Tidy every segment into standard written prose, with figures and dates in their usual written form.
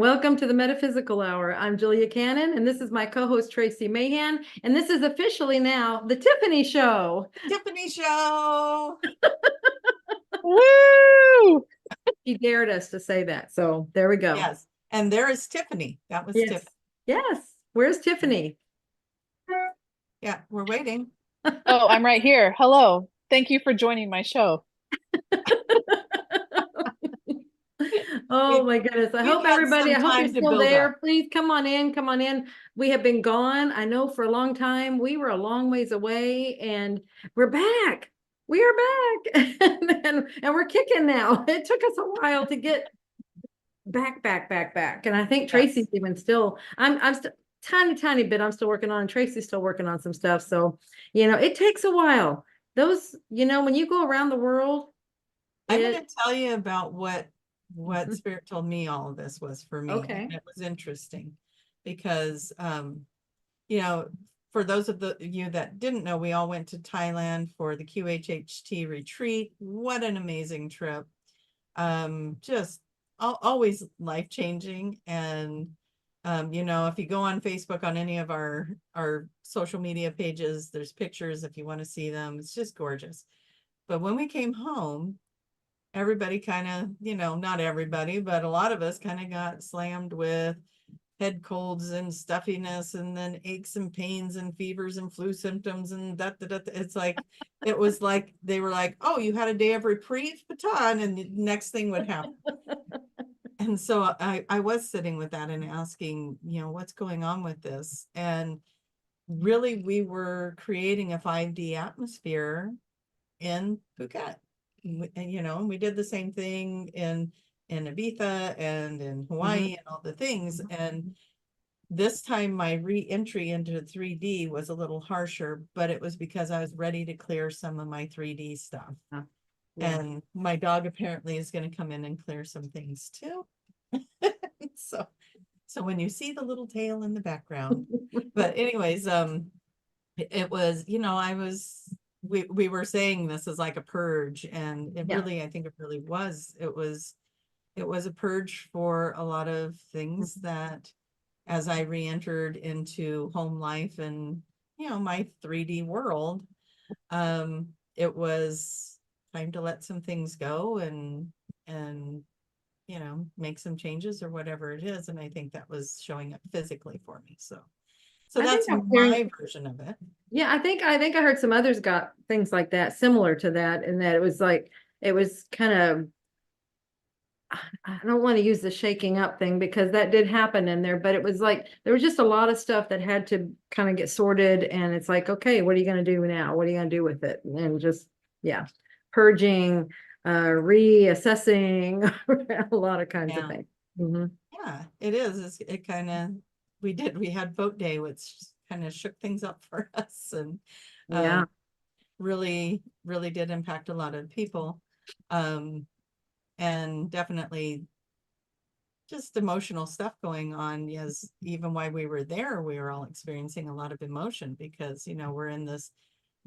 welcome to the Metaphysical Hour. I'm Julia Cannon, and this is my co-host Tracy Mahan, and this is officially now the Tiffany Show. Tiffany Show. Woo! She dared us to say that, so there we go. Yes, and there is Tiffany. That was Yes. Tiffany. Yes. Where's Tiffany? Yeah, we're waiting. Oh, I'm right here. Hello. Thank you for joining my show. Oh my goodness. I hope everybody, I hope you're still there. Please come on in, come on in. We have been gone, I know, for a long time. We were a long ways away and we're back. We are back and we're kicking now. It took us a while to get back. And I think Tracy's even still, I'm still tiny bit I'm still working on, and Tracy's still working on some stuff. So, it takes a while. Those, when you go around the world. I'm going to tell you about what Spirit told me all of this was for me. Okay. And it was interesting because, for those of you that didn't know, we all went to Thailand for the QHHT retreat. What an amazing trip. Just always life-changing. And, if you go on Facebook on any of our social media pages, there's pictures if you want to see them. It's just gorgeous. But when we came home, everybody kind of, not everybody, but a lot of us kind of got slammed with head colds and stuffiness, and then aches and pains and fevers and flu symptoms and that. It's like, it was like, they were like, oh, you had a day of reprieve, baton, and the next thing would happen. And so I was sitting with that and asking, what's going on with this? And really, we were creating a 5D atmosphere in Phuket. And we did the same thing in Ibiza and in Hawaii and all the things. And this time my re-entry into 3D was a little harsher, but it was because I was ready to clear some of my 3D stuff. Yeah. And my dog apparently is going to come in and clear some things too. So when you see the little tail in the background, but anyways, it was, we were saying this is like a purge, and it really, I think it really was. It was a purge for a lot of things that, as I re-entered into home life and, my 3D world, it was time to let some things go and, make some changes or whatever it is. And I think that was showing up physically for me. So that's my version of it. Yeah, I think I heard some others got things like that, similar to that, and that it was kind of, I don't want to use the shaking up thing because that did happen in there, but it was like there was just a lot of stuff that had to kind of get sorted, and it's like, okay, what are you going to do now? What are you going to do with it? And just, purging, reassessing, a lot of kinds of things. Yeah, it is. It kind of, we had vote day, which kind of shook things up for us, and really did impact a lot of people, and definitely just emotional stuff going on. Yes, even while we were there, we were all experiencing a lot of emotion because we're in this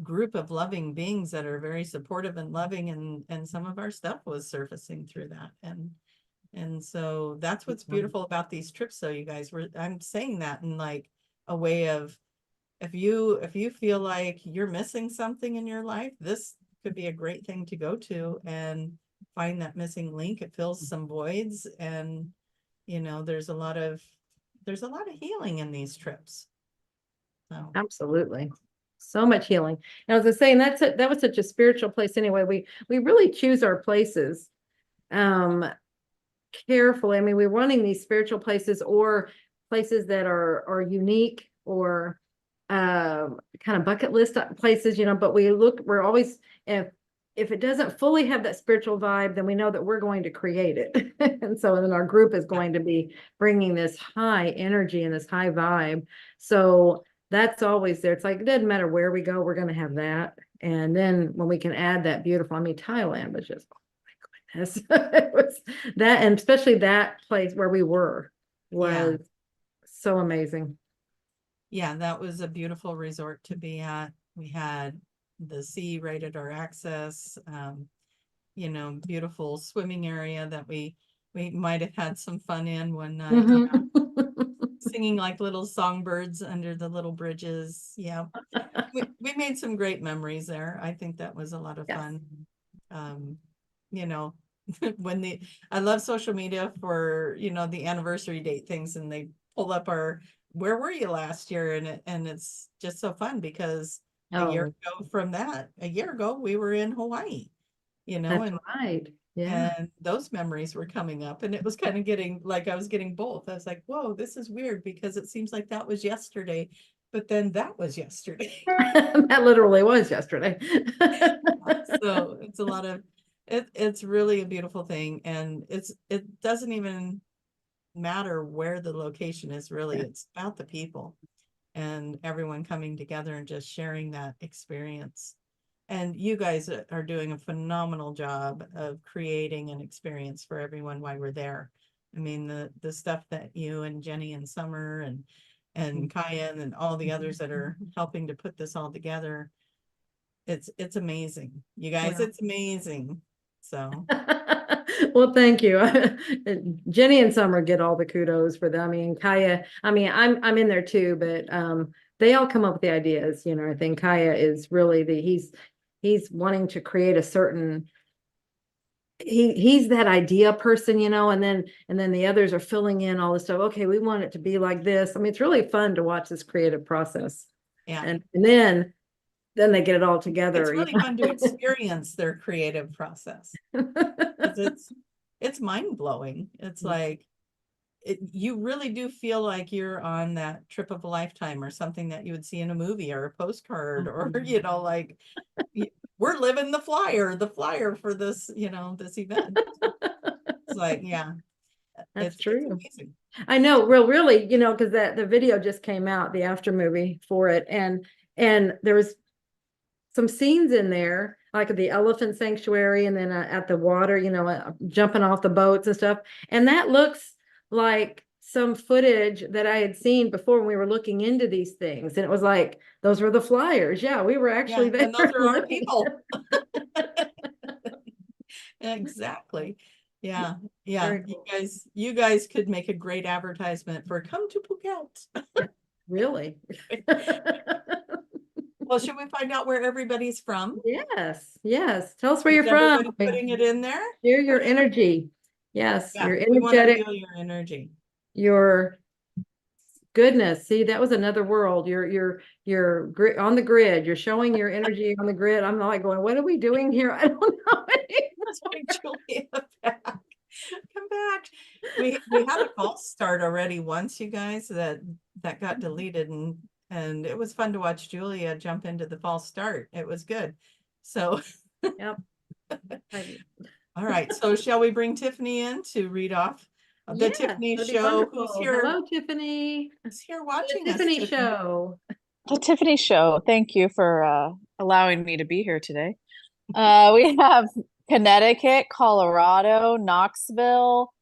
group of loving beings that are very supportive and loving, and some of our stuff was surfacing through that, and so that's what's beautiful about these trips. So you guys I'm saying that in like a way of, if you feel like you're missing something in your life, this could be a great thing to go to and find that missing link. It fills some voids, and there's a lot of healing in these trips. So. Absolutely. So much healing. And as I was saying, that was such a spiritual place anyway. We really choose our places carefully. I mean, we're wanting these spiritual places or places that are unique or kind of bucket list places, but we're always, if it doesn't fully have that spiritual vibe, then we know that we're going to create it. And so then our group is going to be bringing this high energy and this high vibe. So that's always there. It's like, it doesn't matter where we go, we're going to have that. And then when we can add that beautiful, Thailand was just, oh my goodness. It was that, and especially that place where we were was so amazing. Yeah, that was a beautiful resort to be at. We had the sea right at our access, beautiful swimming area that we we might have had some fun in one night. Mhm. Yeah. Singing like little songbirds under the little bridges. Yeah. We made some great memories there. I think that was a lot of Yes. fun. You know, I love social media for, the anniversary date things, and they pull up where were you last year? And it's just so fun because a year ago, we were in Hawaii, That's and right. Yeah. those memories were coming up, and it was kind of getting like I was getting both. I was like, whoa, this is weird because it seems like that was yesterday, but then that was yesterday. That literally was yesterday. So it's a lot of it's really a beautiful thing, and it doesn't even matter where the location is, really. Yeah. It's about the people and everyone coming together and just sharing that experience. And you guys are doing a phenomenal job of creating an experience for everyone while we're there. I mean, the stuff that you and Jenny and Summer and Kaya and all the others that are helping to put this all together, it's amazing. You guys, Well. it's amazing. So Well, thank you. Jenny and Summer get all the kudos for them. I mean, Kaya, I'm in there too, but they all come up with the ideas. I think Kaya is really he's wanting to create a certain he's that idea person, and then the others are filling in all this stuff. Okay, we want it to be like this. I mean, it's really fun to watch this creative process. yeah. And then they get it all together. It's really fun to experience their creative process. It's mind-blowing. It's like you really do feel like you're on that trip of a lifetime, or something that you would see in a movie or a postcard, or like we're living the flyer for this, this event. It's like, yeah, That's it's true. amazing. I know, really, because the video just came out, the after movie for it, and there was some scenes in there, like the elephant sanctuary, and then at the water, jumping off the boats and stuff, and that looks like some footage that I had seen before when we were looking into these things, and it was like those were the flyers. Yeah, we were actually there. And those are our people. Exactly. Yeah. Cool. You guys could make a great advertisement for come to Phuket. Really? Well, should we find out where everybody's from? Yes. Tell us where you're Everybody from. putting it in there? Share your energy. Yes, Yeah, your we want to energetic, feel your energy. your goodness. See, that was another world. You're on the grid. You're showing your energy on the grid. I'm like going, what are we doing here? I don't know. Let's bring Julia back. Come back. We had a false start already once, you guys, that got deleted, and it was fun to watch Julia jump into the false start. It was good. So Yep. All right. So shall we bring Tiffany in to read off the Tiffany show? Who's here? Hello, Tiffany. Who's here watching The us? Tiffany show. The Tiffany Show. Thank you for allowing me to be here today. We have Connecticut, Colorado, Knoxville,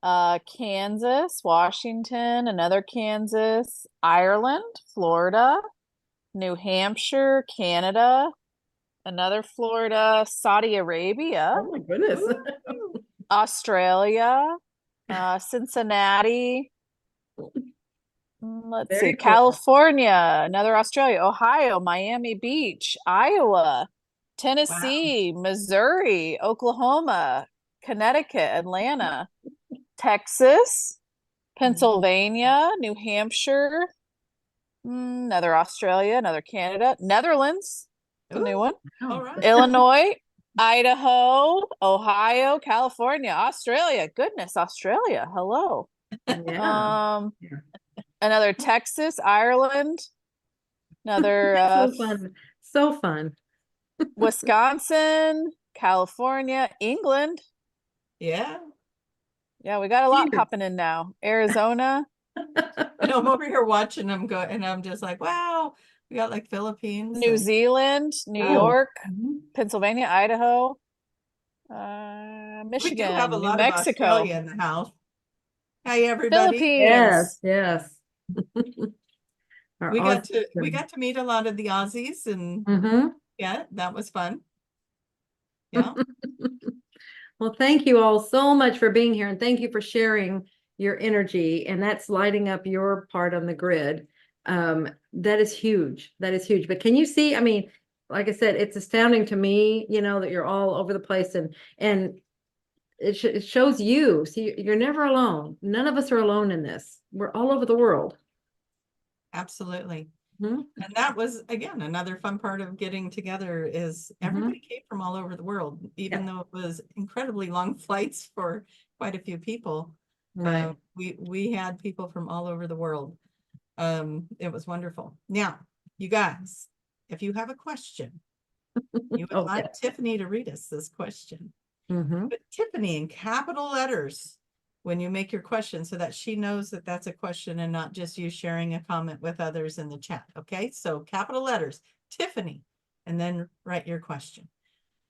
Kansas, Washington, another Kansas, Ireland, Florida, New Hampshire, Canada, another Florida, Saudi Arabia. Oh my goodness. Australia, Cincinnati. Let's see, Very cool. California, another Australia, Ohio, Miami Beach, Iowa, Tennessee, Missouri, Oklahoma, Connecticut, Atlanta, Texas, Pennsylvania, New Hampshire, another Australia, another Canada, Netherlands, a new one, All right. Illinois, Idaho, Ohio, California, Australia. Goodness, Australia. Hello. Yeah. Another Texas, Ireland, another So fun. So fun. Wisconsin, California, England. Yeah. Yeah, we got a lot popping in now. Arizona. And I'm over here watching them go, and I'm just like, wow, we got like Philippines, New Zealand, New York, Pennsylvania, Idaho, Michigan, we do have a New lot Mexico, of Australia in the house. Hey, everybody. Philippines. Yes. We got to meet a lot of the Aussies, and yeah, that was fun. Yeah. Well, thank you all so much for being here and thank you for sharing your energy and that's lighting up your part on the grid. That is huge. That is huge. But can you see, I mean, like I said, it's astounding to me, that you're all over the place and it shows you. See, you're never alone. None of us are alone in this. We're all over the world. Absolutely. Mhm. And that was, again, another fun part of getting together is everybody came from all over the world, even though it was incredibly long flights for quite a few people. Right. We had people from all over the world. It was wonderful. Now, you guys, if you have a question, you would Okay. like Tiffany to read us this question. Mhm. Put Tiffany in capital letters when you make your question so that she knows that that's a question and not just you sharing a comment with others in the chat. Okay, so capital letters, Tiffany, and then write your question.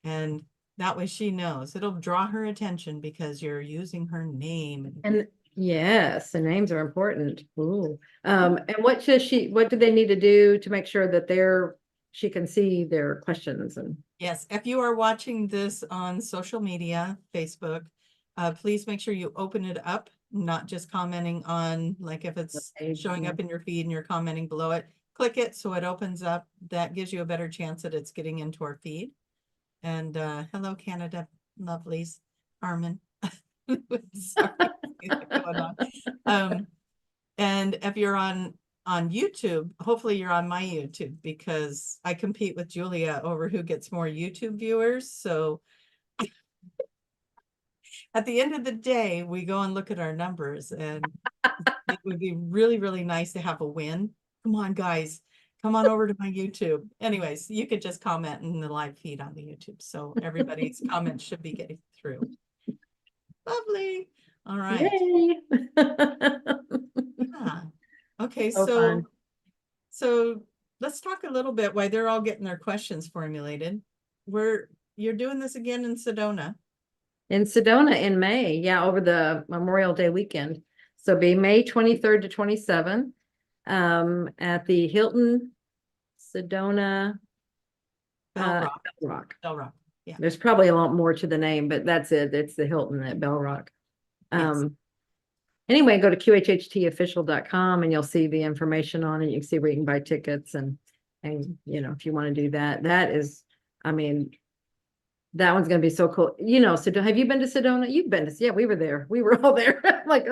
And that way she knows. It'll draw her attention because you're using her name. And yes, the names are important. Ooh. And what do they need to do to make sure that she can see their questions and Yes, if you are watching this on social media, Facebook, please make sure you open it up, not just commenting on, like if it's showing up in your feed and you're commenting below it, click it so it opens up. That gives you a better chance that it's getting into our feed. And hello, Canada, lovelies, Carmen. Sorry, going on. And if you're on YouTube, hopefully you're on my YouTube because I compete with Julia over who gets more YouTube viewers. So at the end of the day, we go and look at our numbers and it would be really, really nice to have a win. Come on, guys, come on over to my YouTube. Anyways, you could just comment in the live feed on the YouTube. So everybody's comments should be getting through. Lovely. All right. Yay. Yeah. Okay, So fun. so let's talk a little bit while they're all getting their questions formulated. You're doing this again in Sedona. In Sedona in May, yeah, over the Memorial Day weekend. So be May 23rd to 27th at the Hilton Sedona Bell Rock. Bell Rock. Bell Rock. Yeah. There's probably a lot more to the name, but that's it. It's the Hilton at Bell Rock. Yes. Anyway, go to qhhtofficial.com and you'll see the information on it. You can see where you can buy tickets and if you want to do that, I mean, that one's going to be so cool. So have you been to Sedona? You've been to, yeah, we were there. We were all there. Like,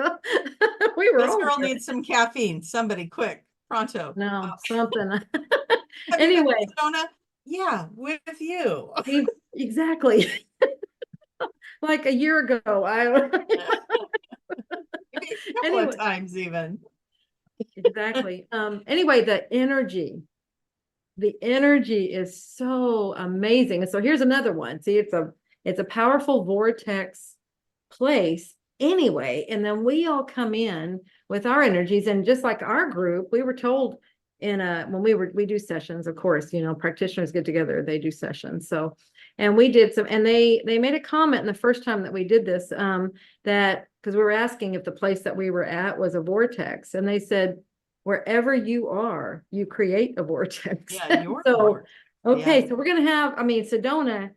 we were This all girl there. needs some caffeine. Somebody quick, pronto. No, something. Have you been to Sedona? Yeah, with you. Exactly. Like a year ago. Maybe a couple Anyway. of times even. Exactly. Anyway, the energy is so amazing. And so here's another one. See, it's a powerful vortex place anyway. And then we all come in with our energies. And just like our group, we were told when we do sessions, of course, practitioners get together, they do sessions. So, and we did some, and they made a comment in the first time that we did this, that because we were asking if the place that we were at was a vortex, and they said, wherever you are, you create a vortex. Yeah, you're so, okay, yeah. so we're going to have, Sedona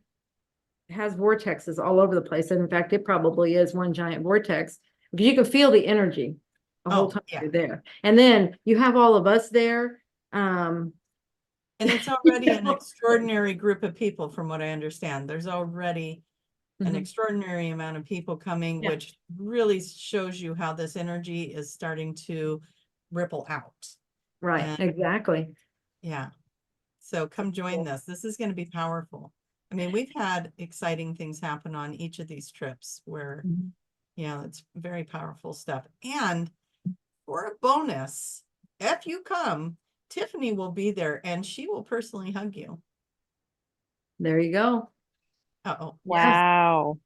has vortexes all over the place. And in fact, it probably is one giant vortex because you can feel the energy the whole time you're there. And then you have all of us there. And it's already an extraordinary group of people, from what I understand. There's already an extraordinary amount of people coming, which really shows you how this energy is starting to ripple out. Right, and, exactly. Yeah. So come join this. This is going to be powerful. I mean, we've had exciting things happen on each of these trips where, it's very powerful stuff. And for a bonus, if you come, Tiffany will be there and she will personally hug you. There you go. Uh-oh. Wow.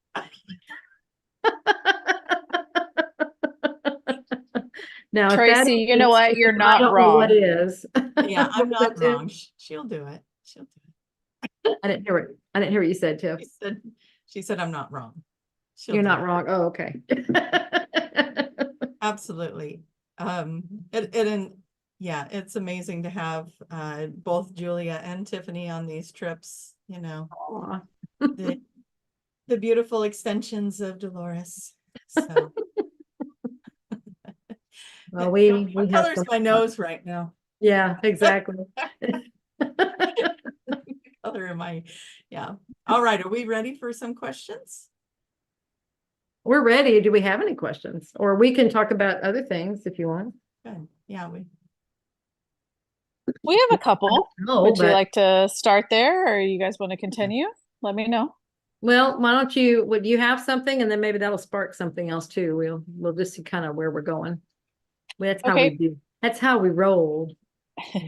Now, Tracy, you know what? You're not wrong. What is? Yeah, I'm not wrong. She'll do it. She'll do it. I didn't hear what you said, Tiff. She said I'm not wrong. You're not wrong. Oh, okay. Absolutely. It's amazing to have both Julia and Tiffany on these trips. the beautiful extensions of Dolores. So Well, what we have color is some. my nose right now? Yeah, exactly. Color am I? Yeah. All right. Are we ready for some questions? We're ready. Do we have any questions? Or we can talk about other things if you want. Good. Yeah, We have a couple. No, Would you but like to start there, or you guys want to continue? Let me know. well, why don't you, would you have something and then maybe that'll spark something else too. We'll just see kind of where we're going. That's how we Okay. do. That's how we roll.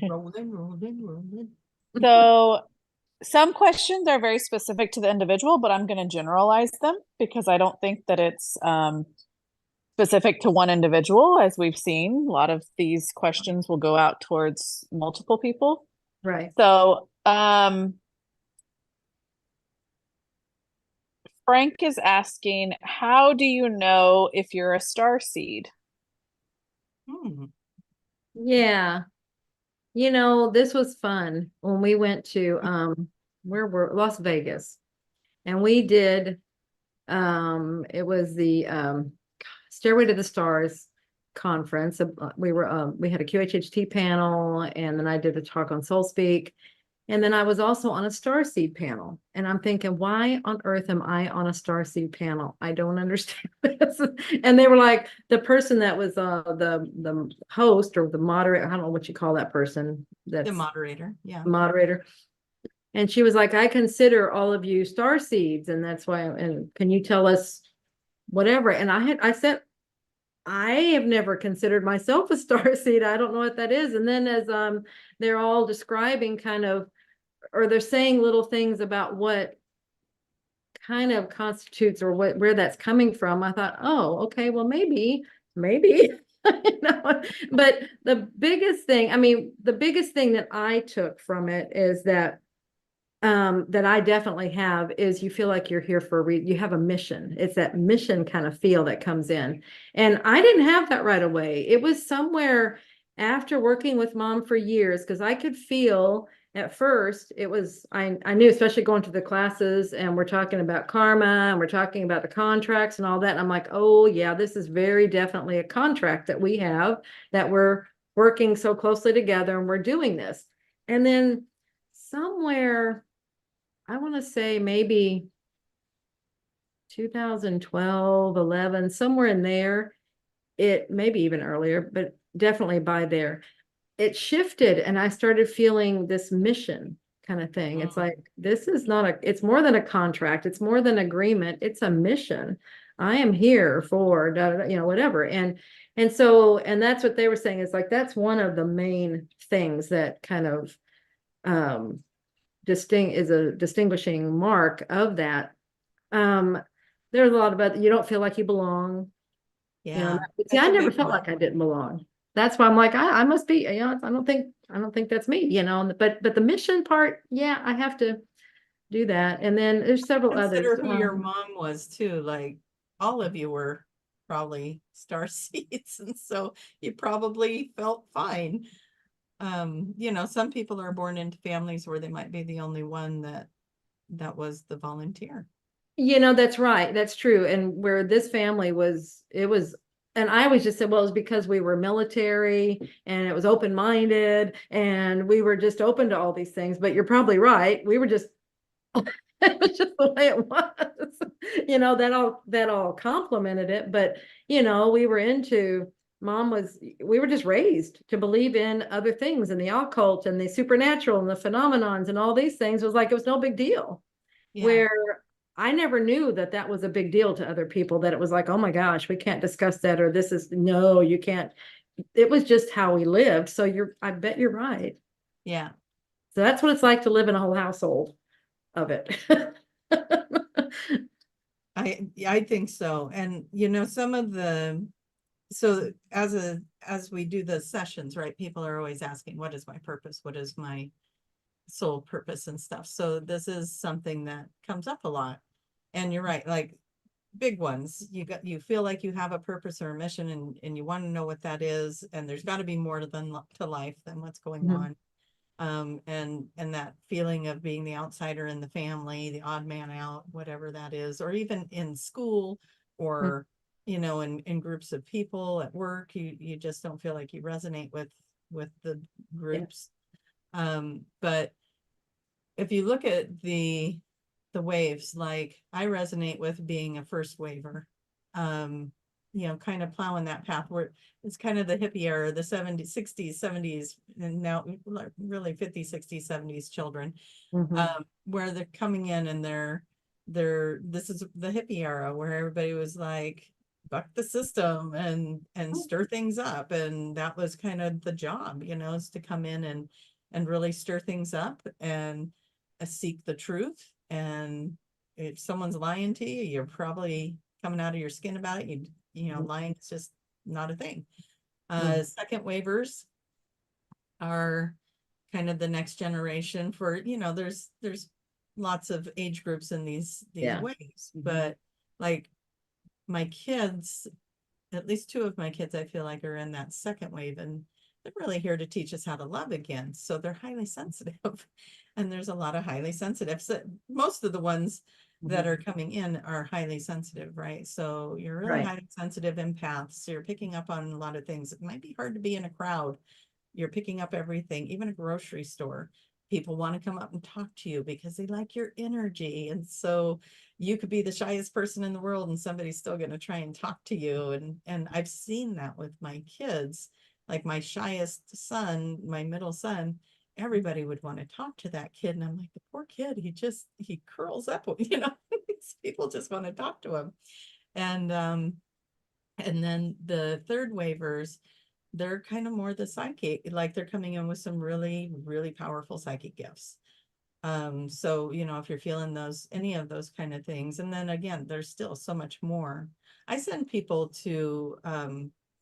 rolling. So some questions are very specific to the individual, but I'm going to generalize them because I don't think that it's specific to one individual. As we've seen, a lot of these questions will go out towards multiple people. Right. So Frank is asking, how do you know if you're a star seed? Hmm. Yeah. You know, this was fun when we went to where were Las Vegas, and we did it was the Stairway to the Stars conference. We had a QHHT panel, and then I did a talk on Soul Speak. And then I was also on a Starseed panel. And I'm thinking, why on earth am I on a Starseed panel? I don't understand this. And they were like, the person that was the host or the moderator, I don't know what you call that person. That's The moderator. Yeah. moderator. And she was like, I consider all of you Starseeds, and that's why, and can you tell us whatever? And I said, I have never considered myself a starseed. I don't know what that is. And then as they're all describing kind of, or they're saying little things about what kind of constitutes or where that's coming from, I thought, oh, okay, well, maybe. You know, but the biggest thing, I mean, the biggest thing that I took from it is that that I definitely have is you feel like you're here for you have a mission. It's that mission kind of feel that comes in. And I didn't have that right away. It was somewhere after working with Mom for years, because I could feel at first it was, I knew, especially going to the classes and we're talking about karma and we're talking about the contracts and all that. And I'm like, oh yeah, this is very definitely a contract that we have, that we're working so closely together and we're doing this. And then somewhere, I want to say maybe 2012, 11, somewhere in there, it maybe even earlier, but definitely by there, it shifted and I started feeling this mission kind of thing. It's like, this is not it's more than a contract. It's more than agreement. It's a mission. I am here for, you know, whatever. And so, and that's what they were saying. It's like, that's one of the main things that kind of, is a distinguishing mark of that. There's a lot about you don't feel like you belong. Yeah. You know, see, I never felt like I didn't belong. That's why I'm like, I must be, you know, I don't think that's me, you know, but the mission part, yeah, I have to do that. And then there's several Consider others. who your mom was too. Like all of you were probably star seeds, and so you probably felt fine. You know, some people are born into families where they might be the only one that was the volunteer. You know, that's right. That's true. And where this family was, and I always just said, well, it's because we were military and it was open-minded and we were just open to all these things. But you're probably right. We were just, it was just the way it was. You know, that all complemented it. But, you know, we were we were just raised to believe in other things and the occult and the supernatural and the phenomenons and all these things. It was like, it was no big deal. Yeah. Where I never knew that was a big deal to other people, that it was like, oh my gosh, we can't discuss that, or this is, no, you can't. It was just how we lived. So I bet you're right. Yeah. So that's what it's like to live in a whole household of it. I think so. And you know, so as we do the sessions, right, people are always asking, what is my purpose? What is my soul purpose and stuff? So this is something that comes up a lot. And you're right, like big ones, you feel like you have a purpose or a mission, and you want to know what that is, and there's got to be more to life than what's going on. And that feeling of being the outsider in the family, the odd man out, whatever that is, or even in school, or in groups of people at work, you just don't feel like you resonate with the groups. But if you look at the waves, like I resonate with being a first waver, kind of plowing that path where it's kind of the hippie era, the 70s, 60s, 70s, and now really 50s, 60s, 70s children, where they're coming in and this is the hippie era where everybody was like, buck the system and stir things up. And that was kind of the job, is to come in and really stir things up and seek the truth. And if someone's lying to you, you're probably coming out of your skin about it. Lying is just not a thing. Second waivers are kind of the next generation for, there's lots of age groups in these waves, but like my kids, at least two of my kids, I feel like are in that second wave, and they're really here to teach us how to love again. So they're highly sensitive, and there's a lot of highly sensitive. So most of the ones that are coming in are highly sensitive, right? So you're really highly sensitive empaths. So you're picking up on a lot of things. It might be hard to be in a crowd. You're picking up everything, even a grocery store. People want to come up and talk to you because they like your energy. And so you could be the shyest person in the world and somebody's still going to try and talk to you. And I've seen that with my kids, like my shyest son, my middle son, everybody would want to talk to that kid. And I'm like, the poor kid, he curls up, people just want to talk to him. And then the third waivers, they're kind of more the psychic, like they're coming in with some really, really powerful psychic gifts. So, if you're feeling any of those kind of things, and then again, there's still so much more. I send people to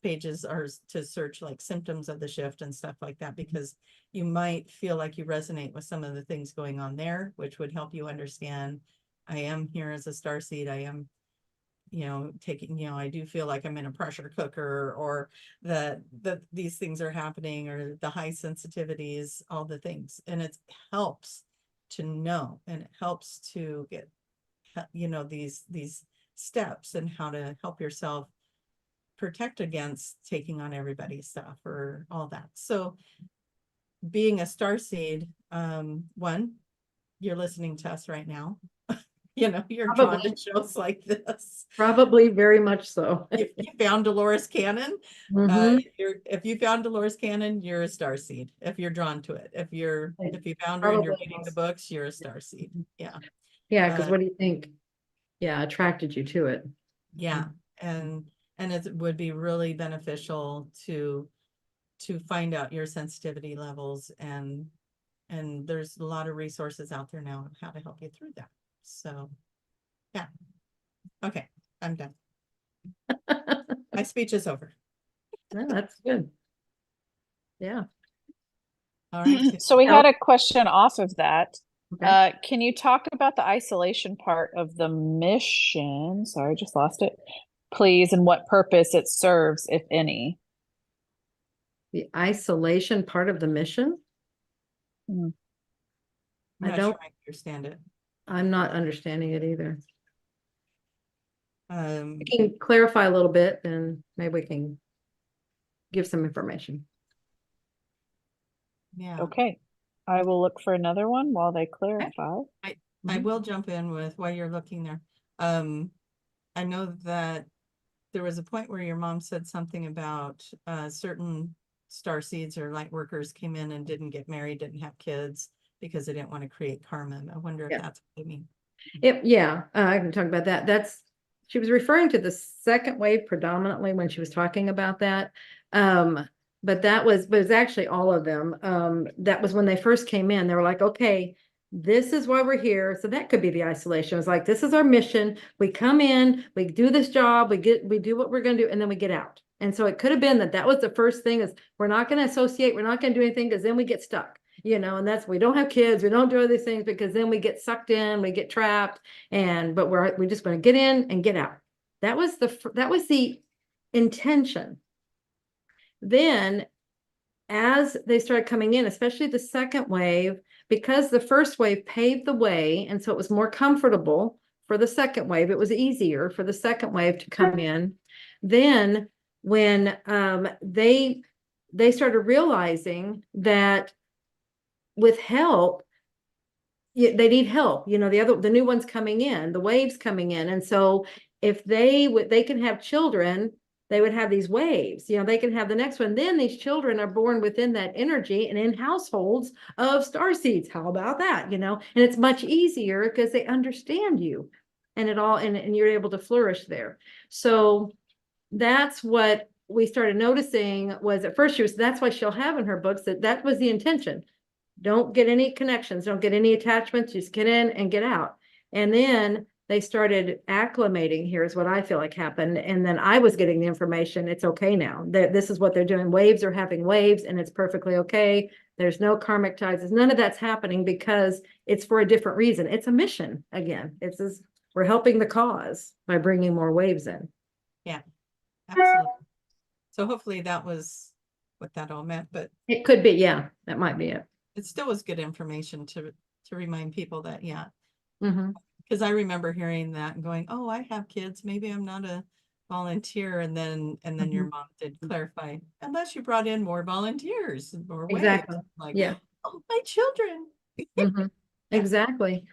pages or to search like symptoms of the shift and stuff like that, because you might feel like you resonate with some of the things going on there, which would help you understand, I am here as a starseed. I am taking, I do feel like I'm in a pressure cooker, or that these things are happening, or the high sensitivities, all the things. And it helps to know, and it helps to get, these steps and how to help yourself protect against taking on everybody's stuff or all that. So being a starseed, one, you're listening to us right now. You're drawn to shows like this. Probably very much so. If you found Dolores Cannon, if you found Dolores Cannon, you're a starseed. If you're drawn to it, if you found her and you're reading the books, you're a starseed. Yeah. Yeah, because what do you think? Yeah, attracted you to it. Yeah, and it would be really beneficial to find out your sensitivity levels, and there's a lot of resources out there now on how to help you through that. So, yeah. Okay, I'm done. My speech is over. No, that's good. Yeah. All right. So we had a question off of that. Okay. Can you talk about the isolation part of the mission? Sorry, I just lost it. Please, and what purpose it serves, if any. The isolation part of the mission? I'm not sure I understand it. I'm not understanding it either. You can clarify a little bit, and maybe we can give some information. Yeah. Okay. I will look for another one while they clarify. I will jump in with while you're looking there. I know that there was a point where your mom said something about certain starseeds or light workers came in and didn't get married, didn't have kids because they didn't want to create karma. I wonder if that's what they mean. Yeah, I can talk about that. She was referring to the second wave predominantly when she was talking about that. But it was actually all of them. That was when they first came in. They were like, okay, this is why we're here. So that could be the isolation. It was like, this is our mission. We come in, we do this job, we do what we're going to do, and then we get out. And so it could have been that was the first thing, is we're not going to associate, we're not going to do anything, because then we get stuck. And we don't have kids, we don't do all these things, because then we get sucked in, we get trapped, but we're just going to get in and get out. That was the intention. Then as they started coming in, especially the second wave, because the first wave paved the way, and so it was more comfortable for the second wave. It was easier for the second wave to come in. Then when they started realizing that with help, they need help. The new ones coming in, the waves coming in, and so if they can have children, they would have these waves. They can have the next one. Then these children are born within that energy and in households of star seeds. How about that? And it's much easier because they understand you, and and you're able to flourish there. So that's what we started noticing. Was at first that's why she'll have in her books that was the intention. Don't get any connections, don't get any attachments, just get in and get out. And then they started acclimating. Here's what I feel like happened. And then I was getting the information. It's okay now. This is what they're doing. Waves are having waves, and it's perfectly okay. There's no karmic ties. None of that's happening because it's for a different reason. It's a mission again. We're helping the cause by bringing more waves in. Yeah, absolutely. So hopefully that was what that all meant, but it could be, yeah, that might be it. It still was good information to remind people that, yeah. Mm-hmm. Because I remember hearing that and going, oh, I have kids, maybe I'm not a volunteer. And then your mom did clarify, unless you brought in more volunteers, more waves. Exactly. Like, yeah. Oh, my children. Mm-hmm. Yeah. Exactly.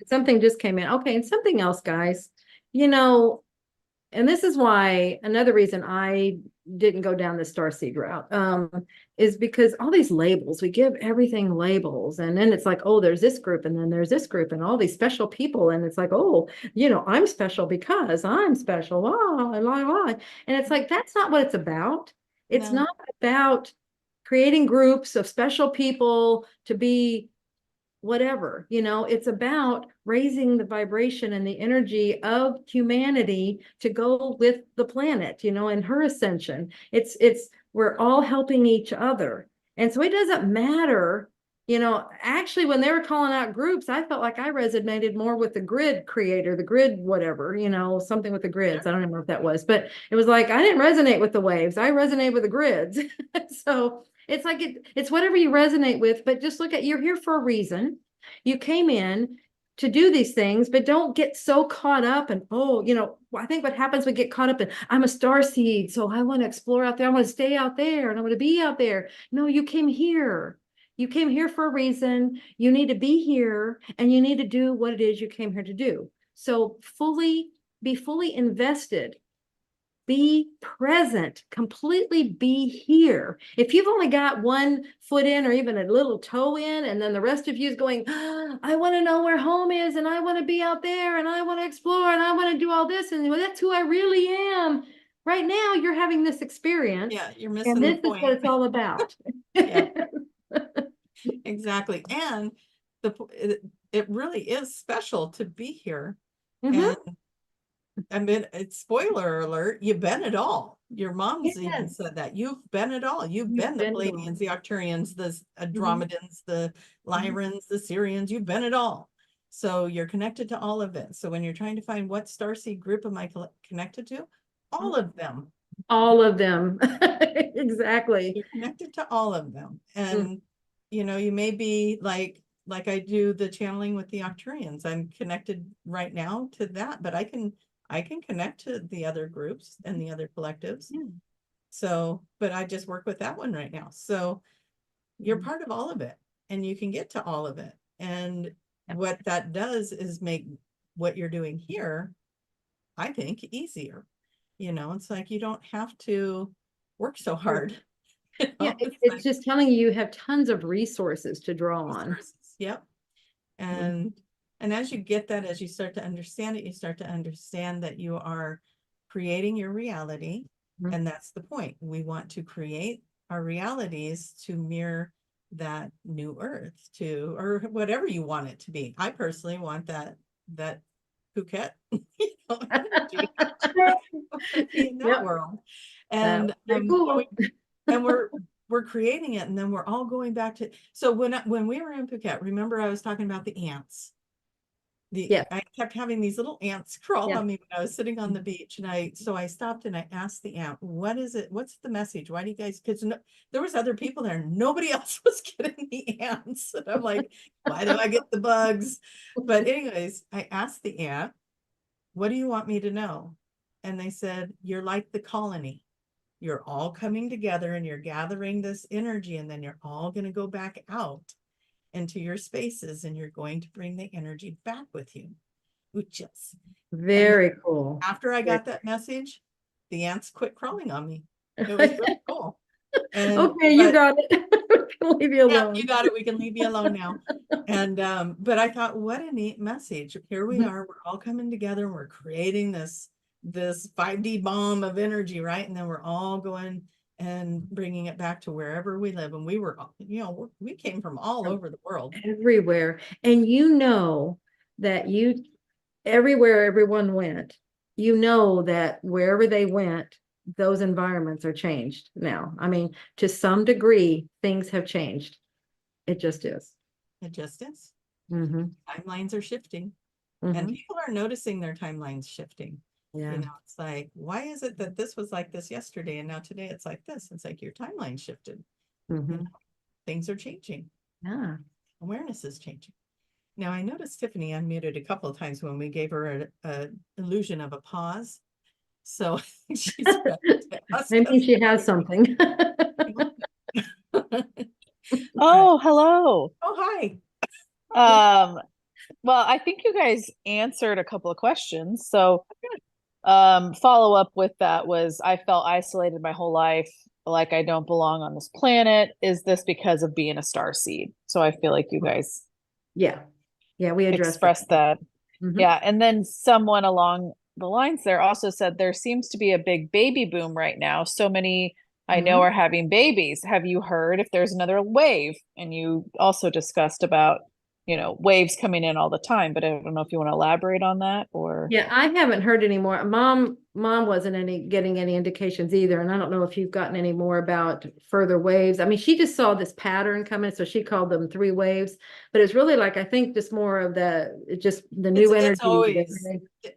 Something just came in. Okay, and something else, guys. And this is why another reason I didn't go down the Starseed route is because all these labels, we give everything labels, and then it's like, oh, there's this group, and then there's this group, and all these special people, and it's like, oh, I'm special because I'm special, and it's like, that's not what it's about. It's not about creating groups of special people to be whatever. It's about raising the vibration and the energy of humanity to go with the planet, and her ascension. We're all helping each other. And so it doesn't matter, actually, when they were calling out groups, I felt like I resonated more with the grid creator, the grid, whatever, something with the grids. I don't remember what that was, but it was like, I didn't resonate with the waves. I resonate with the grids. So it's like, it's whatever you resonate with, but just look at, you're here for a reason. You came in to do these things, but don't get so caught up and, I think what happens, we get caught up in, I'm a star seed, so I want to explore out there. I want to stay out there and I want to be out there. No, you came here. You came here for a reason. You need to be here and you need to do what it is you came here to do. So be fully invested. Be present, completely be here. If you've only got one foot in or even a little toe in, and then the rest of you is going, I want to know where home is, and I want to be out there, and I want to explore, and I want to do all this, and that's who I really am. Right now, you're having this experience. Yeah, you're missing and the this point. is what it's all about. Yeah. Exactly. And it really is special to be here. Mhm. And I mean, it's spoiler alert, you've been it all. Your mom's even Yes. said that. You've been it all. You've been the been it all. Pleiadians, the Arcturians, the Andromedans, the Lyrans, the Syrians. You've been it all. So you're connected to all of it. So when you're trying to find what starseed group am I connected to, all of them. All of them. Exactly. You're connected to all of them. And you may be like I do the channeling with the Arcturians. I'm connected right now to that, but I can connect to the other groups and the other collectives. Yeah. So, but I just work with that one right now. So you're part of all of it, and you can get to all of it. And what that does is make what you're doing here, I think, easier. It's like you don't have to work so hard. Yeah, it's just telling you have tons of resources to draw on. Yep. And as you get that, as you start to understand it, you start to understand that you are creating your reality. And that's the point. We want to create our realities to mirror that new earth, or whatever you want it to be. I personally want that Phuket energy in that world. And cool. and we're creating it, and then we're all going back to. So when we were in Phuket, remember I was talking about the ants. Yeah. I kept having these little ants crawl Yeah. on me when I was sitting on the beach, and so I stopped and I asked the ant, what is it? What's the message? Why do you guys, because no, there was other people there, nobody else was getting the ants. And I'm like, why do I get the bugs? But anyways, I asked the ant, what do you want me to know? And they said, you're like the colony. You're all coming together and you're gathering this energy, and then you're all going to go back out into your spaces, and you're going to bring the energy back with you. Which is Very cool. after I got that message, the ants quit crawling on me. It was really cool. And Okay, you got it. We'll leave you yeah, alone. you got it. We can leave you alone now. And but I thought, what a neat message. Here we Mhm. are, we're all coming together and we're creating this 5D bomb of energy, right? And then we're all going and bringing it back to wherever we live. And we were, you know, we came from all over the world. Everywhere. And you know that everywhere everyone went, you know that wherever they went, those environments are changed now. I mean, to some degree, things have changed. It just is. It just is. Mm-hmm. Timelines are shifting. Mm-hmm. And people are noticing their timelines shifting. Yeah. You know, it's like, why is it that this was like this yesterday and now today it's like this? It's like your timeline shifted. Mm-hmm. You know, things are changing. Yeah. Awareness is changing. Now, I noticed Tiffany unmuted a couple of times when we gave her a illusion of a pause. So she's ready to ask Maybe us. she has something. Oh, hello. Oh, hi. Um, well, I think you guys answered a couple of questions. So, follow up with that was I felt isolated my whole life, like I don't belong on this planet. Is this because of being a star seed? So I feel like you guys Yeah. Yeah, we addressed expressed that. Mhm. Yeah. And then someone along the lines there also said there seems to be a big baby boom right now. So many I know Mhm. are having babies. Have you heard if there's another wave? And you also discussed about, waves coming in all the time, but I don't know if you want to elaborate on that or. Yeah, I haven't heard any more. Mom wasn't getting any indications either. And I don't know if you've gotten any more about further waves. I mean, she just saw this pattern coming, so she called them 3 waves. But it's really like, I think just more of just the new It's energy. always,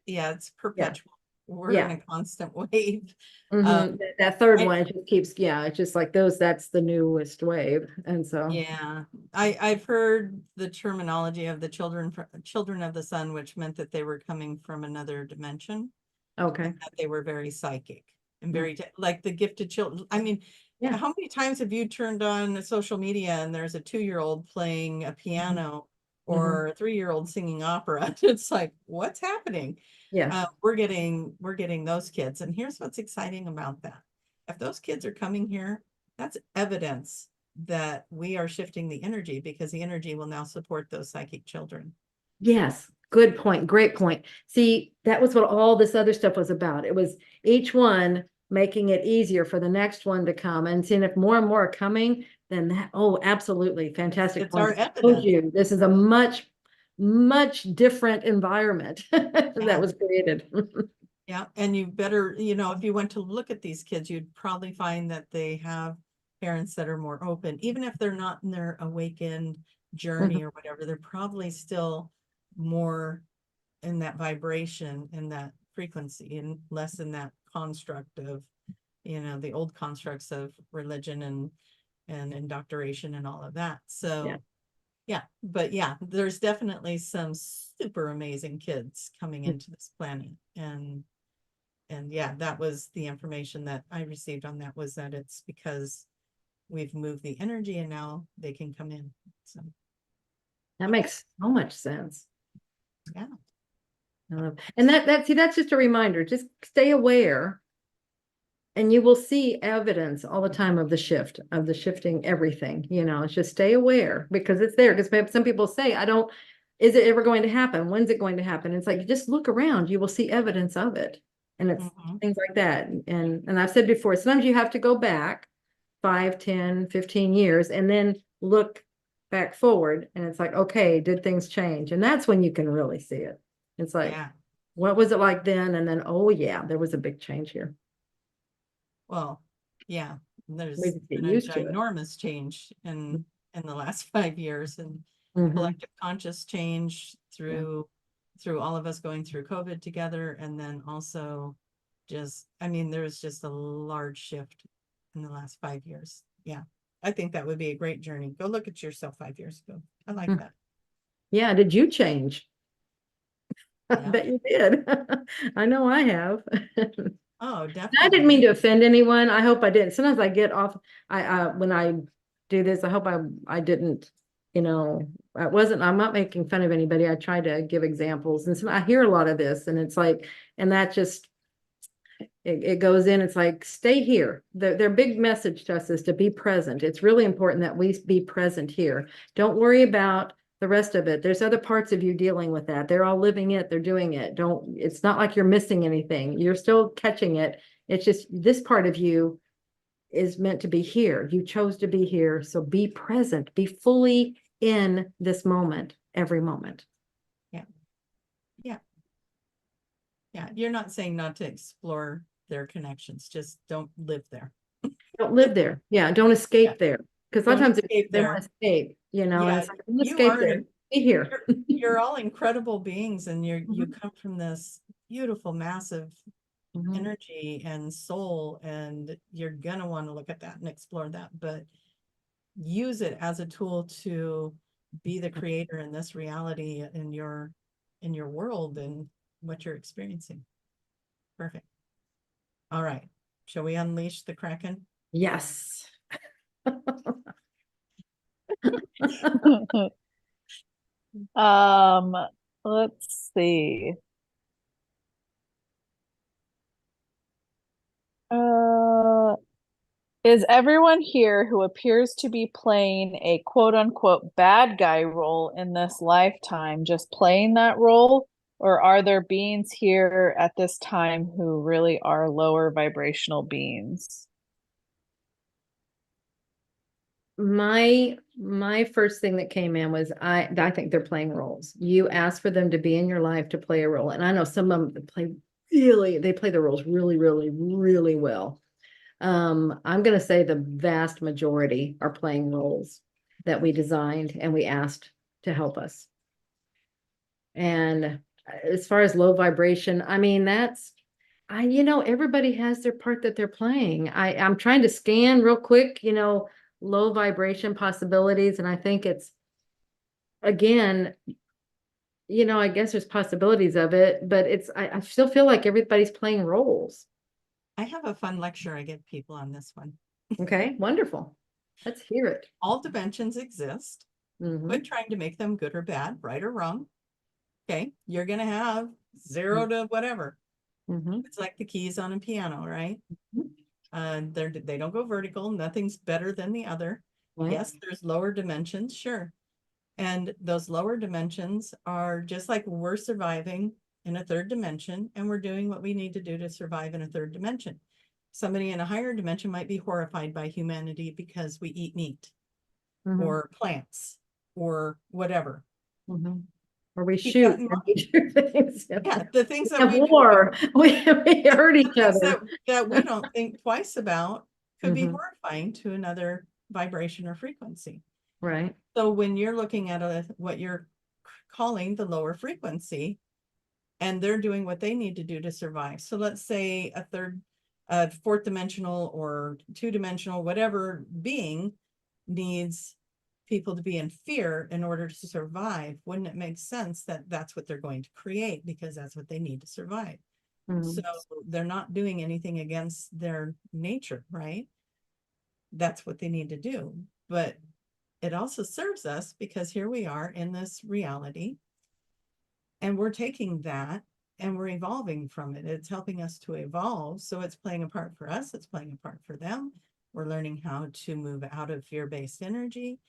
yeah, it's Yeah. perpetual. We're Yeah. in a constant wave. Mhm. That third I- one, it just keeps, yeah, it's just like that's the newest wave. And so, Yeah, I've heard the terminology of the children of the sun, which meant that they were coming from another dimension, okay. and that they were very psychic and Mm. very like the gifted children. I mean, Yeah. how many times have you turned on social media and there's a 2-year-old playing a piano or a 3-year-old singing opera? It's like, what's happening? Yeah. We're getting those kids. And here's what's exciting about that. If those kids are coming here, that's evidence that we are shifting the energy, because the energy will now support those psychic children. Yes, good point. Great point. See, that was what all this other stuff was about. It was each one making it easier for the next one to come, and seeing if more and more are coming, then absolutely fantastic It's our point. I told evidence. you, this is a much, much different environment that was created. Yeah, and you better, if you went to look at these kids, you'd probably find that they have parents that are more open, even if they're not in their awakened journey or whatever, they're probably still more in that vibration, in that frequency, and less in that construct of, the old constructs of religion and indoctrination and all of that. So but there's definitely some super amazing kids coming into this planet. And yeah, that was the information that I received on that, was that it's because we've moved the energy and now they can come in. So That makes so much sense. yeah. And that's just a reminder, just stay aware. And you will see evidence all the time of the shifting everything, it's just stay aware because it's there. Because some people say, is it ever going to happen? When's it going to happen? It's like, you just look around, you will see evidence of it. And it's things like that. And I've said before, sometimes you have to go back 5, 10, 15 years and then look back forward. And it's like, okay, did things change? And that's when you can really see it. It's like, what was it like then? And then, oh yeah, there was a big change here. Well, yeah, there's We just get been a used to it. ginormous change in the last 5 years, and Mhm. collective conscious change through through all of us going through COVID together, and then also just, I mean, there's just a large shift in the last 5 years. Yeah. I think that would be a great journey. Go look at yourself 5 years ago. I like that. Yeah, did you change? I Yeah. bet you did. I know I have. Oh, I didn't definitely. mean to offend anyone. I hope I didn't. Sometimes I get off, when I do this, I hope I didn't, I'm not making fun of anybody. I try to give examples. And so I hear a lot of this, and it's like, and that just, it goes in, it's like, stay here. Their big message to us is to be present. It's really important that we be present here. Don't worry about the rest of it. There's other parts of you dealing with that. They're all living it. They're doing it. It's not like you're missing anything. You're still catching it. It's just this part of you is meant to be here. You chose to be here. So be present, be fully in this moment, every moment. Yeah. Yeah. Yeah. You're not saying not to explore their connections. Just don't live there. Don't live there. Yeah. Don't escape Yeah. there. Because a lot of Don't times escape they there. want to escape, and Yeah, it's like, don't you escape are there. Be here. you're all incredible beings, and you Mhm. come from this beautiful, massive Mhm. energy and soul, and you're gonna want to look at that and explore that, but use it as a tool to be the creator in this reality in your world and what you're experiencing. Perfect. All right. Shall we unleash the Kraken? Yes. Um, let's see. Uh, is everyone here who appears to be playing a quote unquote bad guy role in this lifetime just playing that role? Or are there beings here at this time who really are lower vibrational beings? My first thing that came in was I think they're playing roles. You ask for them to be in your life to play a role. And I know some of them they play the roles really, really, really well. I'm going to say the vast majority are playing roles that we designed and we asked to help us. And as far as low vibration, I mean, everybody has their part that they're playing. I'm trying to scan real quick, low vibration possibilities. And I think it's, again, I guess there's possibilities of it, but I still feel like everybody's playing roles. I have a fun lecture I give people on this one. Okay, wonderful. Let's hear it. All dimensions exist. Mhm. Quit trying to make them good or bad, right or wrong. Okay, you're gonna have 0 to whatever. Mhm. It's like the keys on a piano, right? Mhm. They don't go vertical. Nothing's better than the other. Right. Yes, there's lower dimensions, sure. And those lower dimensions are just like we're surviving in a third dimension, and we're doing what we need to do to survive in a third dimension. Somebody in a higher dimension might be horrified by humanity because we eat meat Mhm. or plants or whatever. Mhm. Or we Keep shoot that in and mind. we do things. Yeah, the things that Have we do, war. We hurt each things other. that we don't think twice about could be Mhm. horrifying to another vibration or frequency. Right. So when you're looking at what you're calling the lower frequency, and they're doing what they need to do to survive. So let's say a fourth dimensional or two-dimensional, whatever being needs people to be in fear in order to survive. Wouldn't it make sense that that's what they're going to create, because that's what they need to survive? So they're not doing anything against their nature, right? That's what they need to do. But it also serves us because here we are in this reality, and we're taking that and we're evolving from it. It's helping us to evolve. So it's playing a part for us. It's playing a part for them. We're learning how to move out of fear-based energy.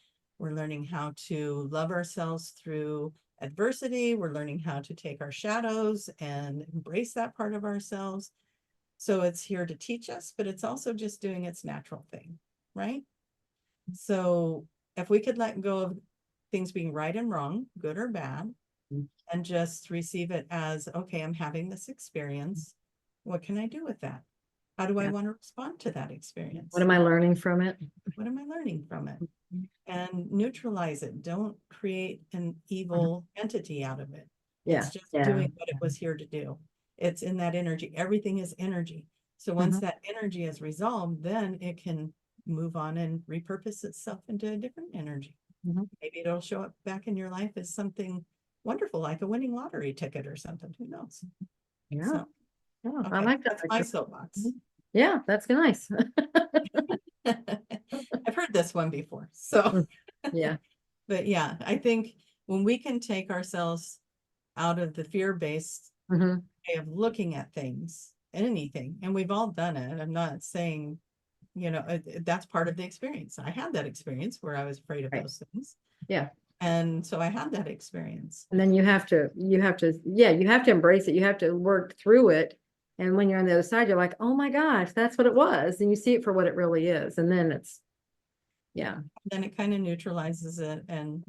We're learning how to love ourselves through adversity. We're learning how to take our shadows and embrace that part of ourselves. So it's here to teach us, but it's also just doing its natural thing, right? So if we could let go of things being right and wrong, good or bad, and just receive it as, okay, I'm having this experience. What can I do with that? How do I Yeah. want to respond to that experience? What am I learning from it? What am I learning from it? And neutralize it. Don't create an evil entity out of it. Yeah, It's just yeah. doing what it was here to do. It's in that energy. Everything is energy. So once Mhm. that energy is resolved, then it can move on and repurpose itself into a different energy. Mhm. Maybe it'll show up back in your life as something wonderful, like a winning lottery ticket or something. Who knows? Yeah, So, yeah, I okay, like that. that's my soapbox. Yeah, that's nice. I've heard this one before. So, Yeah, but yeah, I think when we can take ourselves out of the fear-based mhm, way of looking at things, anything, and we've all done it. I'm not saying, that's part of the experience. I had that experience where I was afraid of right, those things. yeah. And so I had that experience. And then you have to, yeah, you have to embrace it. You have to work through it. And when you're on the other side, you're like, oh my gosh, that's what it was. And you see it for what it really is. And then it's, yeah. Then it kind of neutralizes it and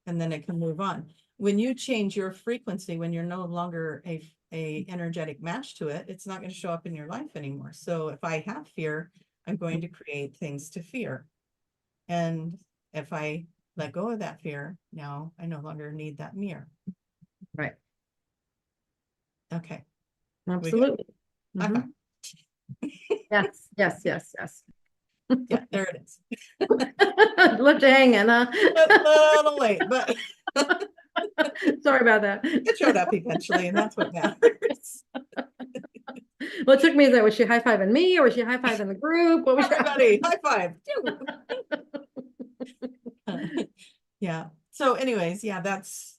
then it can move on. When you change your frequency, when you're no longer a energetic match to it, it's not going to show up in your life anymore. So if I have fear, I'm going to create things to fear. And if I let go of that fear, now I no longer need that mirror. Right. Okay. Absolutely. High five. Yes, yes, yes, yes. Yeah, there it is. Left you hanging, huh? A little late, but Sorry about that. it showed up eventually, and that's what matters. Well, it took me that, was she high-fiving me or was she high-fiving the group? What was she? Everybody, high five. Yeah. So anyways, yeah, that's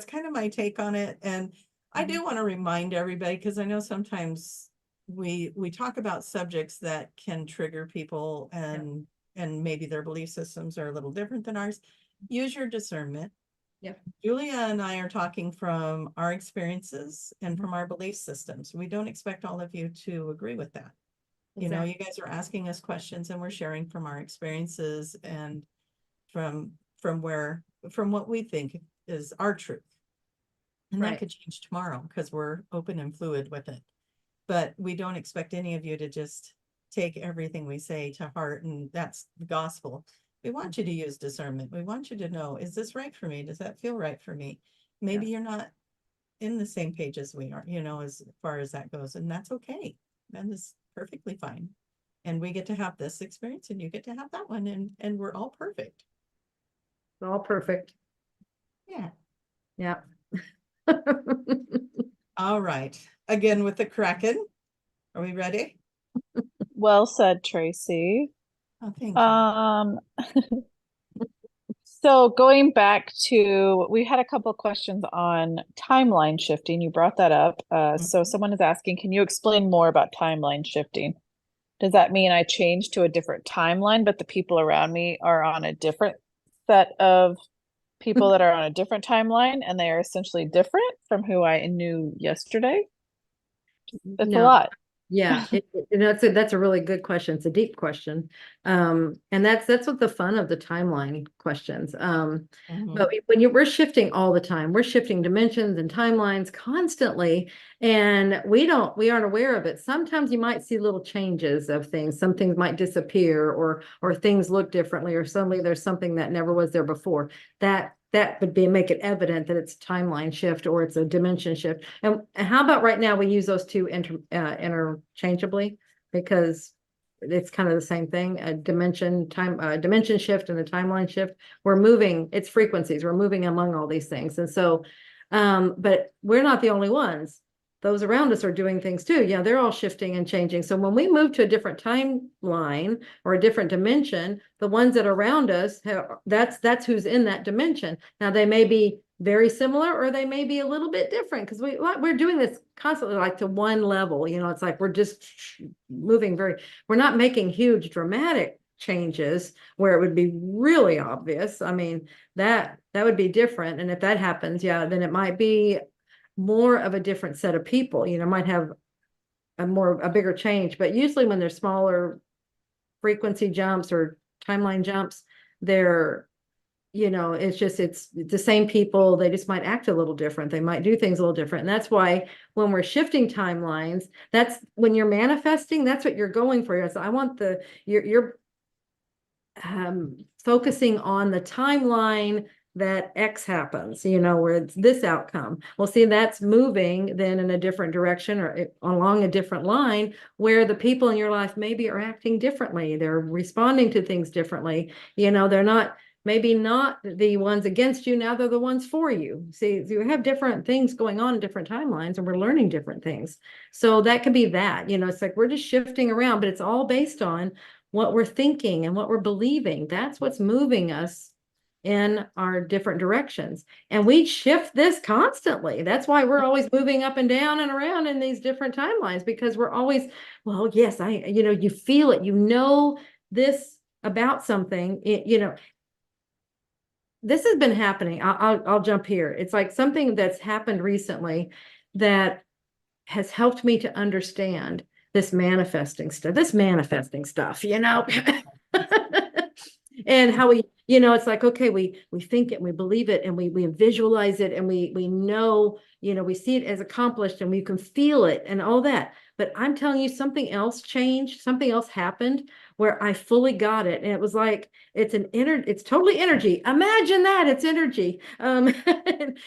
kind of my take on it. And I do want to remind everybody, because I know sometimes we talk about subjects that can trigger people and maybe their belief systems are a little different than ours. Use your discernment. Yeah. Julia and I are talking from our experiences and from our belief systems. We don't expect all of you to agree with that. You know, you guys are asking us questions and we're sharing from our experiences and from what we think is our truth. And that Right. could change tomorrow because we're open and fluid with it. But we don't expect any of you to just take everything we say to heart and that's the gospel. We want you to use discernment. We want you to know, is this right for me? Does that feel right for me? Maybe you're not in the same page as we are, as far as that goes. And that's okay. That is perfectly fine. And we get to have this experience and you get to have that one. And we're all perfect. All perfect. Yeah. Yeah. All right. Again with the Kraken. Are we ready? Well said, Tracy. Oh, thank you. So going back to, we had a couple of questions on timeline shifting. You brought that up. So someone is asking, can you explain more about timeline shifting? Does that mean I change to a different timeline, but the people around me are on a different set of people that are on a different timeline and they are essentially different from who I knew yesterday? That's a No. lot. Yeah, that's a really good question. It's a deep question. And that's what the fun of the timeline questions. But we're shifting all the time. We're shifting dimensions and timelines constantly, and we aren't aware of it. Sometimes you might see little changes of things. Some things might disappear or things look differently, or suddenly there's something that never was there before. That would make it evident that it's a timeline shift or it's a dimension shift. And how about right now we use those two interchangeably, because it's kind of the same thing, a dimension shift and a timeline shift. We're moving, it's frequencies, we're moving among all these things. And so, but we're not the only ones. Those around us are doing things too. Yeah, they're all shifting and changing. So when we move to a different timeline or a different dimension, the ones that are around us, that's who's in that dimension. Now they may be very similar or they may be a little bit different, because we're doing this constantly, like to one level. It's like we're just moving we're not making huge dramatic changes where it would be really obvious. I mean, that would be different. And if that happens, yeah, then it might be more of a different set of people, might have a bigger change. But usually when there's smaller frequency jumps or timeline jumps, they're, it's the same people. They just might act a little different. They might do things a little different. And that's why when we're shifting timelines, that's when you're manifesting, that's what you're going for. So I want you're focusing on the timeline that X happens, where it's this outcome. Well, see, that's moving then in a different direction or along a different line where the people in your life maybe are acting differently. They're responding to things differently. They're not, maybe not the ones against you. Now they're the ones for you. See, you have different things going on in different timelines and we're learning different things. So that could be that, it's like we're just shifting around, but it's all based on what we're thinking and what we're believing. That's what's moving us in our different directions. And we shift this constantly. That's why we're always moving up and down and around in these different timelines, because we're always, well, yes, you feel it, this about something, this has been happening. I'll jump here. It's like something that's happened recently that has helped me to understand this manifesting stuff, and how we, it's like, okay, we think it, and we believe it, and we visualize it, and we know, we see it as accomplished, and we can feel it and all that. But I'm telling you, something else changed, something else happened where I fully got it. And it was like, it's totally energy. Imagine that, it's energy. And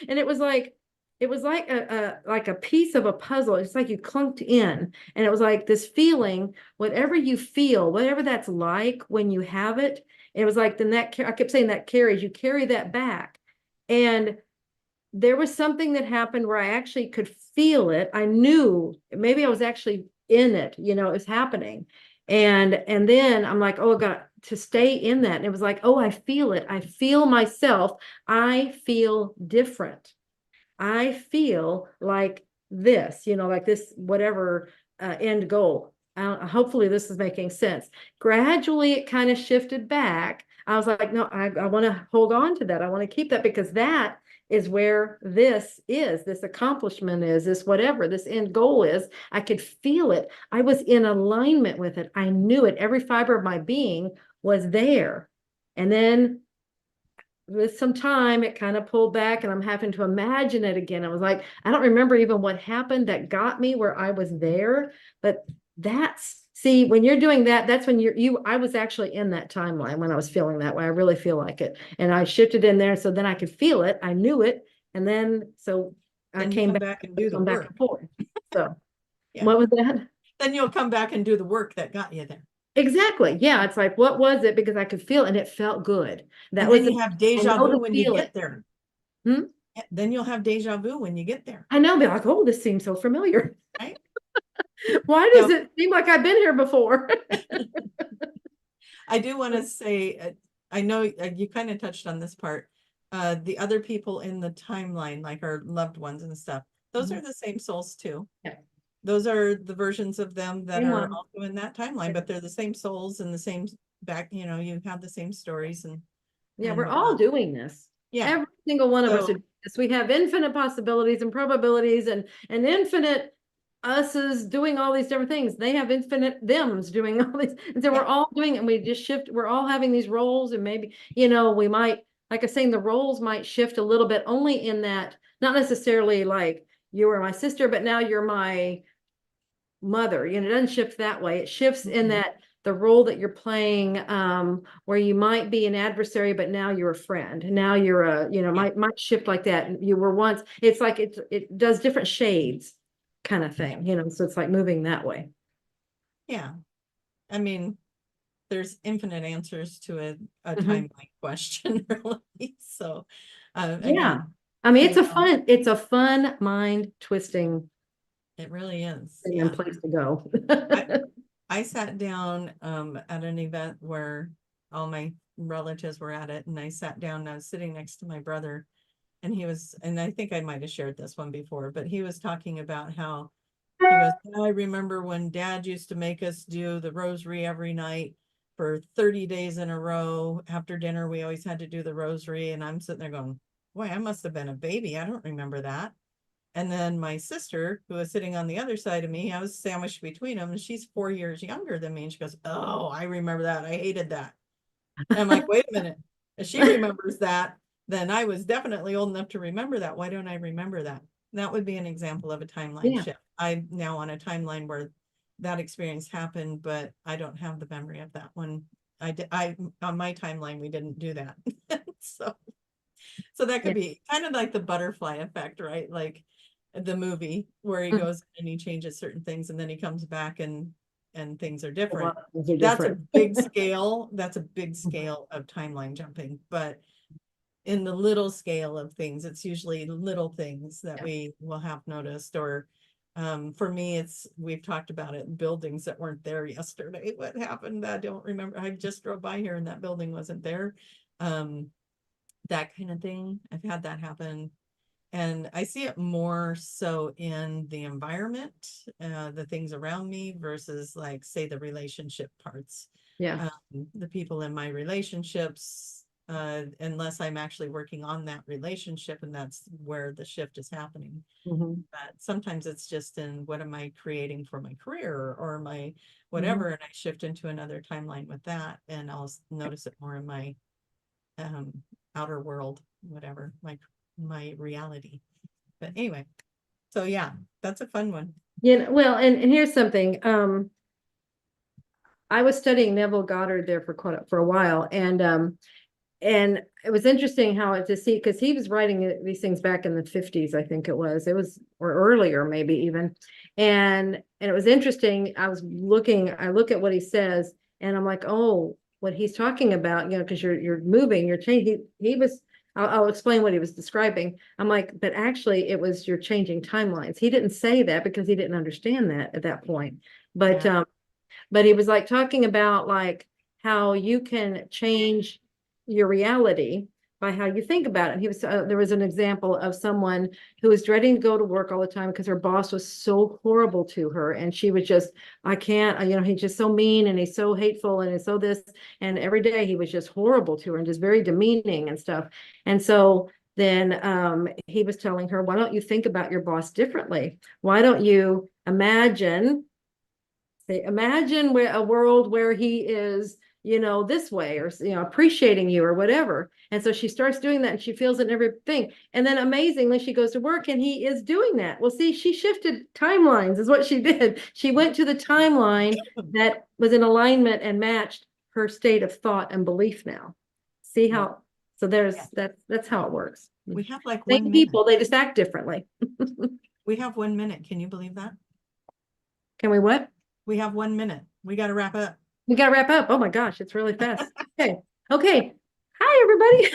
it was like, a piece of a puzzle. It's like you clunked in, and it was like this feeling, whatever you feel, whatever that's like when you have it. It was like, then I kept saying that carries, you carry that back. And there was something that happened where I actually could feel it. I knew maybe I was actually in it, it was happening. And then I'm like, oh, I got to stay in that. And it was like, oh, I feel it. I feel myself. I feel different. I feel like this, like this, whatever end goal. Hopefully this is making sense. Gradually, it kind of shifted back. I was like, no, I want to hold on to that. I want to keep that, because that is where this accomplishment is, this whatever this end goal is. I could feel it. I was in alignment with it. I knew it. Every fiber of my being was there. And then with some time, it kind of pulled back, and I'm having to imagine it again. I was like, I don't remember even what happened that got me where I was there. But see, when you're doing that, that's when I was actually in that timeline when I was feeling that way. I really feel like it. And I shifted in there, so then I could feel it. I knew it. And then, so I came back and do the back work. and forth. So Yeah. What was that? Then you'll come back and do the work that got you there. Exactly. Yeah. It's like, what was it? Because I could feel it, and it felt good. And then you have deja vu when you get there. Hmm? Then you'll have deja vu when you get there. I know, be like, oh, this seems so familiar. Right? Why does it seem like I've been here before? I do want to say, I know you kind of touched on this part. The other people in the timeline, like our loved ones and stuff, those are the same souls too. Yeah. Those are the versions of them that Same are one. also in that timeline, but they're the same souls and the same you have the same stories and we're all doing this. Yeah. Every single one of us are doing this. We have infinite possibilities and probabilities, and infinite us's doing all these different things. They have infinite thems doing all these. And so we're all doing it, and we just shift. We're all having these roles, and maybe, we might, like I was saying, the roles might shift a little bit, only in that, not necessarily like you were my sister, but now you're my mother. It doesn't shift that way. It shifts in that the role that you're playing, where you might be an adversary, but now you're a friend. Now you're might shift like that. You were once, it's like it does different shades kind of thing, so it's like moving that way. Yeah. I mean, there's infinite answers to a timeline question, really. So again, I mean, it's a fun mind twisting. It really is. Yeah. Place to go. I sat down at an event where all my relatives were at it, and I sat down and I was sitting next to my brother, and and I think I might have shared this one before, but he was talking about how he goes, I remember when Dad used to make us do the rosary every night for 30 days in a row. After dinner, we always had to do the rosary, and I'm sitting there going, boy, I must have been a baby. I don't remember that. And then my sister, who was sitting on the other side of me, I was sandwiched between them, and she's 4 years younger than me. And she goes, oh, I remember that. I hated that. And I'm like, wait a minute. If she remembers that, then I was definitely old enough to remember that. Why don't I remember that? That would be an example of a timeline shift. I'm now on a timeline where that experience happened, but I don't have the memory of that one. On my timeline, we didn't do that. So So that could Yeah. be kind of like the butterfly effect, right? Like the movie where he Mhm. goes and he changes certain things and then he comes back and things are A different. lot of things are That's a different. big scale. That's a big scale of timeline jumping. But in the little scale of things, it's usually little things that Yeah. we will have noticed. Or for me, we've talked about it, buildings that weren't there yesterday. What happened? I don't remember. I just drove by here and that building wasn't there. That kind of thing. I've had that happen. And I see it more so in the environment, the things around me versus like, say, the relationship parts. Yeah. The people in my relationships, unless I'm actually working on that relationship, and that's where the shift is happening. Mhm. But sometimes it's just in what am I creating for my career or my whatever, Mhm. and I shift into another timeline with that, and I'll notice it more in my outer world, whatever, my reality. But anyway, so yeah, that's a fun one. Yeah, well, and here's something. I was studying Neville Goddard there for a while, and it was interesting how it to see because he was writing these things back in the 50s, I think it was or earlier maybe even, and it was interesting. I look at what he says, and I'm like, oh, what he's talking about, because you're moving, you're changing. He was. I'll explain what he was describing. I'm like, but actually, it was you're changing timelines. He didn't say that because he didn't understand that at that point, but Yeah. But he was like talking about like how you can change your reality by how you think about it. And there was an example of someone who was dreading to go to work all the time because her boss was so horrible to her, and she was just, I can't, he's just so mean and he's so hateful and he's so this, and every day he was just horrible to her and just very demeaning and stuff. And so then he was telling her, why don't you think about your boss differently? Why don't you imagine a world where he is, this way, or, appreciating you or whatever. And so she starts doing that and she feels it in everything. And then amazingly, she goes to work and he is doing that. Well, see, she shifted timelines is what she did. She went to the timeline that was in alignment and matched her state of thought and belief now. See how, so that's how it works. We have like Same 1 minute. people, they just act differently. We have 1 minute. Can you believe that? Can we what? We have 1 minute. We got to wrap up. We got to wrap up. Oh my gosh, it's really fast. Okay. Hi, everybody.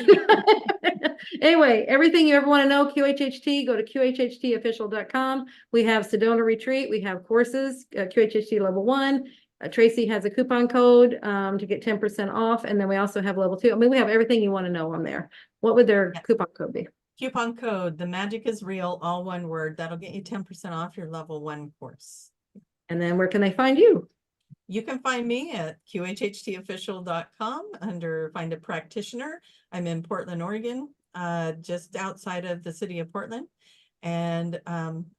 Anyway, everything you ever want to know, QHHT, go to QHHTofficial.com. We have Sedona Retreat. We have courses, QHHT level 1. Tracy has a coupon code to get 10% off. And then we also have level 2. I mean, we have everything you want to know on there. What would their coupon code be? Coupon code, the magic is real, all one word. That'll get you 10% off your level 1 course. And then where can they find you? You can find me at QHHTofficial.com under Find a Practitioner. I'm in Portland, Oregon, just outside of the city of Portland. And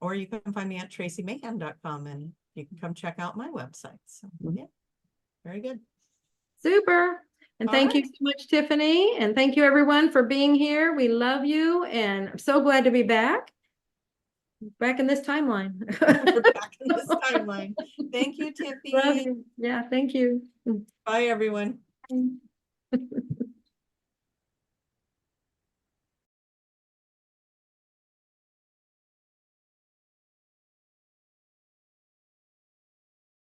or you can find me at TracyMahan.com and you can come check out my website. So yeah, very good. Super. And thank you so much, Tiffany. And thank you everyone for being here. We love you. And I'm so glad to be back. Back in this timeline. We're back in this timeline. Thank you, Tiffany. Love you. Yeah, thank you. Bye, everyone. Bye.